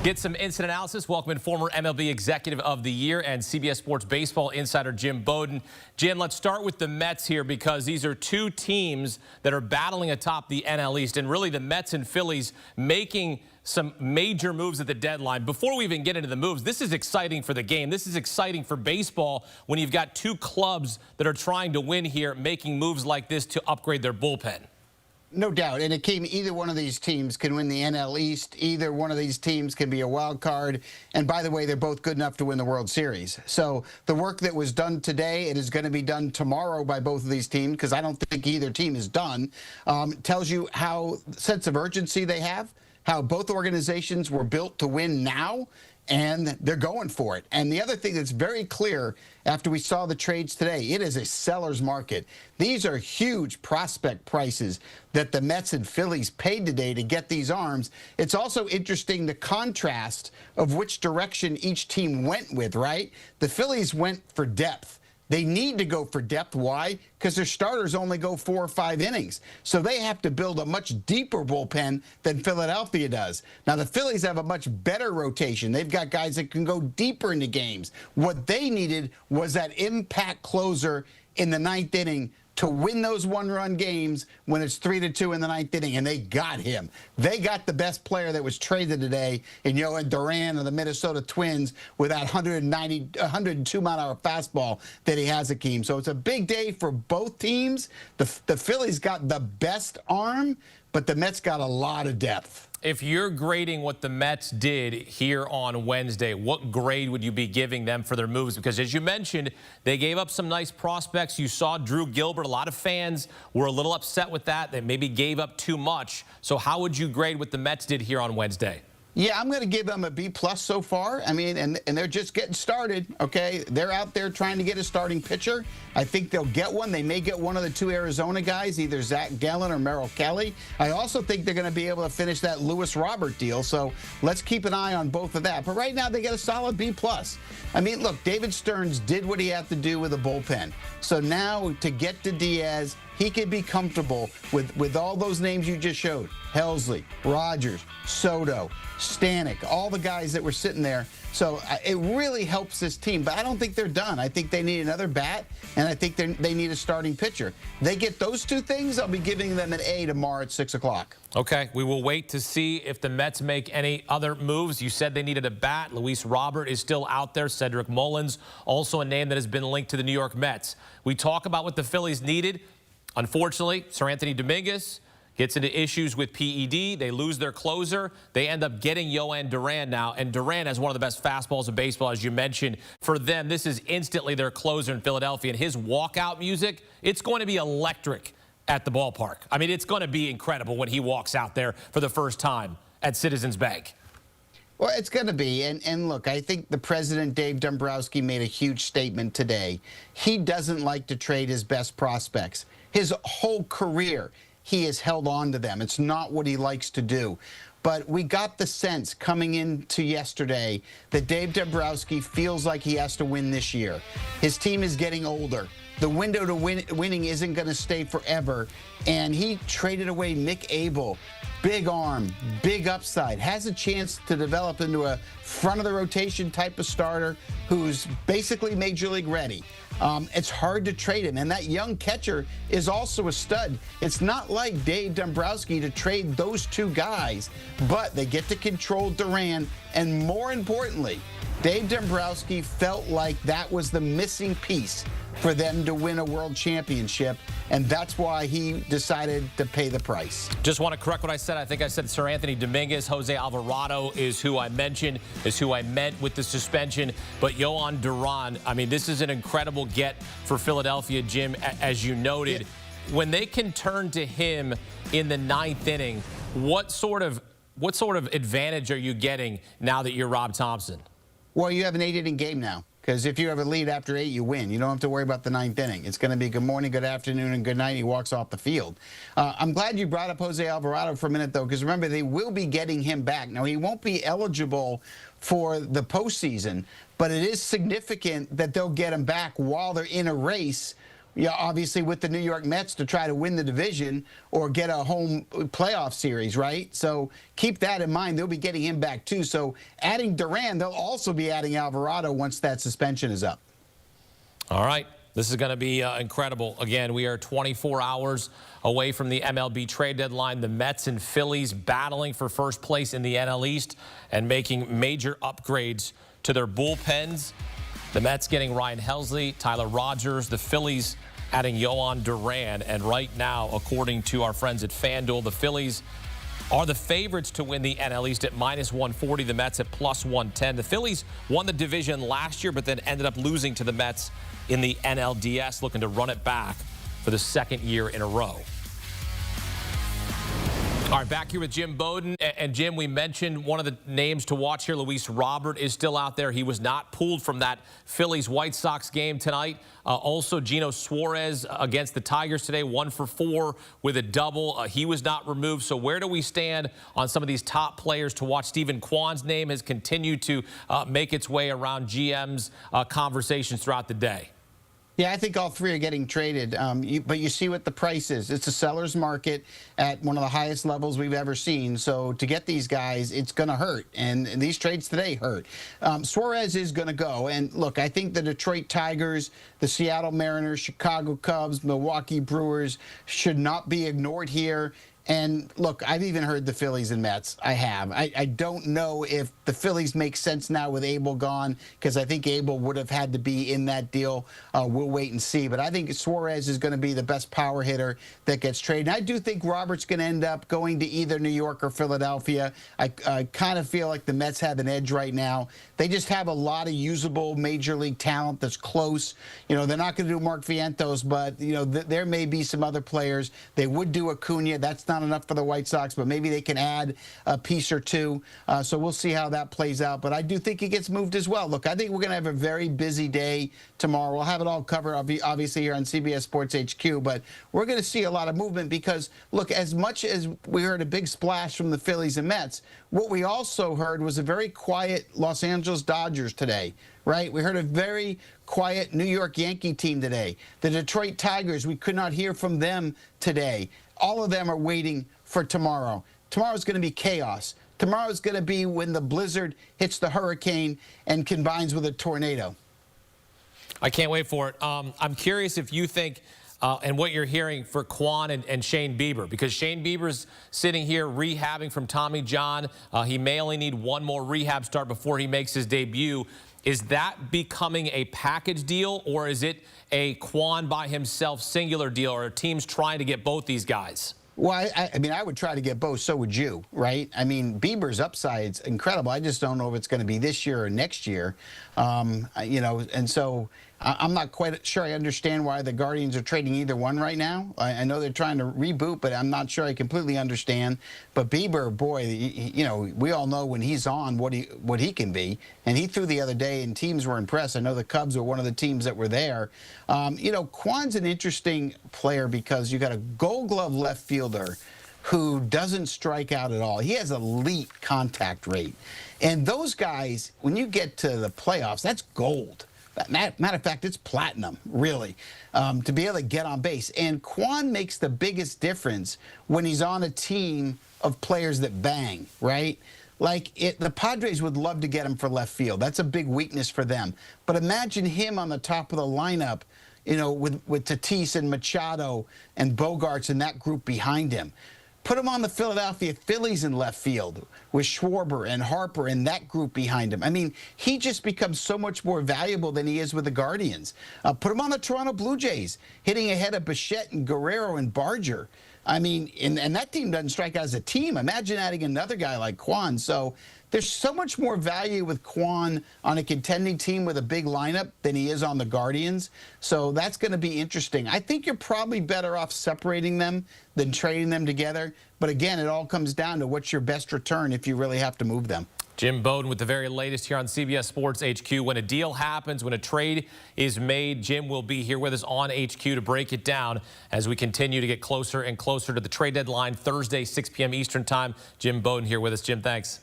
Get some instant analysis. Welcome in former MLB Executive of the Year and CBS Sports baseball insider Jim Bowden. Jim, let's start with the Mets here because these are two teams that are battling atop the NL East, and really the Mets and Phillies making some major moves at the deadline. Before we even get into the moves, this is exciting for the game. This is exciting for baseball when you've got two clubs that are trying to win here, making moves like this to upgrade their bullpen. No doubt, and either one of these teams can win the NL East. Either one of these teams can be a wild card. And by the way, they're both good enough to win the World Series. So the work that was done today, it is going to be done tomorrow by both of these teams, because I don't think either team is done. Tells you how sense of urgency they have, how both organizations were built to win now, and they're going for it. And the other thing that's very clear after we saw the trades today, it is a seller's market. These are huge prospect prices that the Mets and Phillies paid today to get these arms. It's also interesting the contrast of which direction each team went with, right? The Phillies went for depth. They need to go for depth. Why? Because their starters only go 4 or 5 innings. So they have to build a much deeper bullpen than Philadelphia does. Now, the Phillies have a much better rotation. They've got guys that can go deeper into games. What they needed was that impact closer in the 9th inning to win those one-run games when it's 3-2 in the 9th inning, and they got him. They got the best player that was traded today in Duran of the Minnesota Twins with that 102-mile-an-hour fastball that he has, Akeem. So it's a big day for both teams. The Phillies got the best arm, but the Mets got a lot of depth. If you're grading what the Mets did here on Wednesday, what grade would you be giving them for their moves? Because as you mentioned, they gave up some nice prospects. You saw Drew Gilbert. A lot of fans were a little upset with that. They maybe gave up too much. So how would you grade what the Mets did here on Wednesday? Yeah, I'm going to give them a B+ so far. I mean, and they're just getting started, okay? They're out there trying to get a starting pitcher. I think they'll get one. They may get one of the 2 Arizona guys, either Zach Gallen or Merrill Kelly. I also think they're going to be able to finish that Lewis Robert deal, so let's keep an eye on both of that. But right now, they get a solid B+. I mean, look, David Stearns did what he had to do with the bullpen. So now to get to Diaz, he could be comfortable with all those names you just showed. Helsley, Rogers, Soto, Stanek, all the guys that were sitting there. So it really helps this team. But I don't think they're done. I think they need another bat, and I think they need a starting pitcher. They get those 2 things, I'll be giving them an A tomorrow at 6 o'clock. Okay, we will wait to see if the Mets make any other moves. You said they needed a bat. Luis Robert is still out there. Cedric Mullins, also a name that has been linked to the New York Mets. We talk about what the Phillies needed. Unfortunately, Seranthony Dominguez gets into issues with PED. They lose their closer. They end up getting Yohan Duran now, and Duran has one of the best fastballs in baseball, as you mentioned. For them, this is instantly their closer in Philadelphia, and his walkout music, it's going to be electric at the ballpark. I mean, it's going to be incredible when he walks out there for the first time at Citizens Bank. Well, it's going to be. And look, I think the president, Dave Dombrowski, made a huge statement today. He doesn't like to trade his best prospects. His whole career, he has held on to them. It's not what he likes to do. But we got the sense coming into yesterday that Dave Dombrowski feels like he has to win this year. His team is getting older. The window to winning isn't going to stay forever. And he traded away Mick Abel. Big arm, big upside, has a chance to develop into a front-of-the-rotation type of starter who's basically Major League ready. It's hard to trade him, and that young catcher is also a stud. It's not like Dave Dombrowski to trade those 2 guys, but they get to control Duran, and more importantly, Dave Dombrowski felt like that was the missing piece for them to win a world championship, and that's why he decided to pay the price. Just want to correct what I said. I think I said Seranthony Dominguez. Jose Alvarado is who I mentioned, is who I meant with the suspension. But Yohan Duran, I mean, this is an incredible get for Philadelphia, Jim, as you noted. Yeah. When they can turn to him in the 9th inning, what sort of advantage are you getting now that you're Rob Thompson? Well, you have an 8-inning game now. Because if you have a lead after 8, you win. You don't have to worry about the 9th inning. It's going to be good morning, good afternoon, and good night. He walks off the field. I'm glad you brought up Jose Alvarado for a minute, though, because remember, they will be getting him back. Now, he won't be eligible for the postseason, but it is significant that they'll get him back while they're in a race yeah, obviously with the New York Mets to try to win the division or get a home playoff series, right? So keep that in mind. They'll be getting him back too. So adding Duran, they'll also be adding Alvarado once that suspension is up. All right. This is going to be incredible. Again, we are 24 hours away from the MLB trade deadline. The Mets and Phillies battling for first place in the NL East and making major upgrades to their bullpens. The Mets getting Ryan Helsley, Tyler Rogers. The Phillies adding Yohan Duran. And right now, according to our friends at FanDuel, the Phillies are the favorites to win the NL East at -140. The Mets at +110. The Phillies won the division last year, but then ended up losing to the Mets in the NLDS, looking to run it back for the second year in a row. All right, back here with Jim Bowden. And Jim, we mentioned one of the names to watch here. Luis Robert is still out there. He was not pulled from that Phillies-White Sox game tonight. Also, Gino Suarez against the Tigers today, 1 for 4 with a double. He was not removed. So where do we stand on some of these top players to watch? Stephen Kwan's name has continued to make its way around GM's conversations throughout the day. Yeah, I think all three are getting traded, but you see what the price is. It's a seller's market at one of the highest levels we've ever seen. So to get these guys, it's going to hurt, and these trades today hurt. Suarez is going to go, and look, I think the Detroit Tigers, the Seattle Mariners, Chicago Cubs, Milwaukee Brewers should not be ignored here. And look, I've even heard the Phillies and Mets. I have. I don't know if the Phillies make sense now with Abel gone, because I think Abel would have had to be in that deal. We'll wait and see. But I think Suarez is going to be the best power hitter that gets traded. And I do think Robert's going to end up going to either New York or Philadelphia. I kind of feel like the Mets have an edge right now. They just have a lot of usable major league talent that's close. You know, they're not going to do Mark Vientos, but, you know, there may be some other players. They would do Acuna. That's not enough for the White Sox, but maybe they can add a piece or two. So we'll see how that plays out. But I do think it gets moved as well. Look, I think we're going to have a very busy day tomorrow. We'll have it all covered, obviously, here on CBS Sports HQ. But we're going to see a lot of movement because, look, as much as we heard a big splash from the Phillies and Mets, what we also heard was a very quiet Los Angeles Dodgers today. Right? We heard a very quiet New York Yankee team today. The Detroit Tigers, we could not hear from them today. All of them are waiting for tomorrow. Tomorrow's going to be chaos. Tomorrow's going to be when the blizzard hits the hurricane and combines with a tornado. I can't wait for it. I'm curious if you think and what you're hearing for Kwan and Shane Bieber, because Shane Bieber's sitting here rehabbing from Tommy John. He may only need one more rehab start before he makes his debut. Is that becoming a package deal, or is it a Kwan by himself singular deal, or are teams trying to get both these guys? Well, I mean, I would try to get both. So would you, right? I mean, Bieber's upside's incredible. I just don't know if it's going to be this year or next year. You know, and so I'm not quite sure I understand why the Guardians are trading either one right now. I know they're trying to reboot, but I'm not sure I completely understand. But Bieber, boy, you know, we all know when he's on what he can be. And he threw the other day, and teams were impressed. I know the Cubs were one of the teams that were there. You know, Kwan's an interesting player because you got a Gold Glove left fielder who doesn't strike out at all. He has elite contact rate. And those guys, when you get to the playoffs, that's gold. Matter of fact, it's platinum, really, to be able to get on base. And Kwan makes the biggest difference when he's on a team of players that bang, right? Like, the Padres would love to get him for left field. That's a big weakness for them. But imagine him on the top of the lineup, you know, with Tatis and Machado and Bogarts and that group behind him. Put him on the Philadelphia Phillies in left field with Schwarber and Harper and that group behind him. I mean, he just becomes so much more valuable than he is with the Guardians. Put him on the Toronto Blue Jays, hitting ahead of Bichette and Guerrero and Barger. I mean, and that team doesn't strike out as a team. Imagine adding another guy like Kwan. So there's so much more value with Kwan on a contending team with a big lineup than he is on the Guardians. So that's going to be interesting. I think you're probably better off separating them than trading them together. But again, it all comes down to what's your best return if you really have to move them. Jim Bowden with the very latest here on CBS Sports HQ. When a deal happens, when a trade is made, Jim will be here with us on HQ to break it down as we continue to get closer and closer to the trade deadline Thursday, 6 p.m. Eastern time. Jim Bowden here with us. Jim, thanks.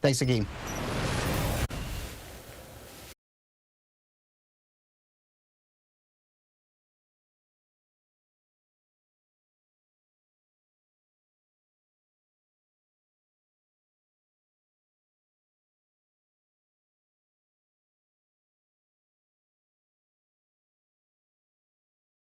Thanks again.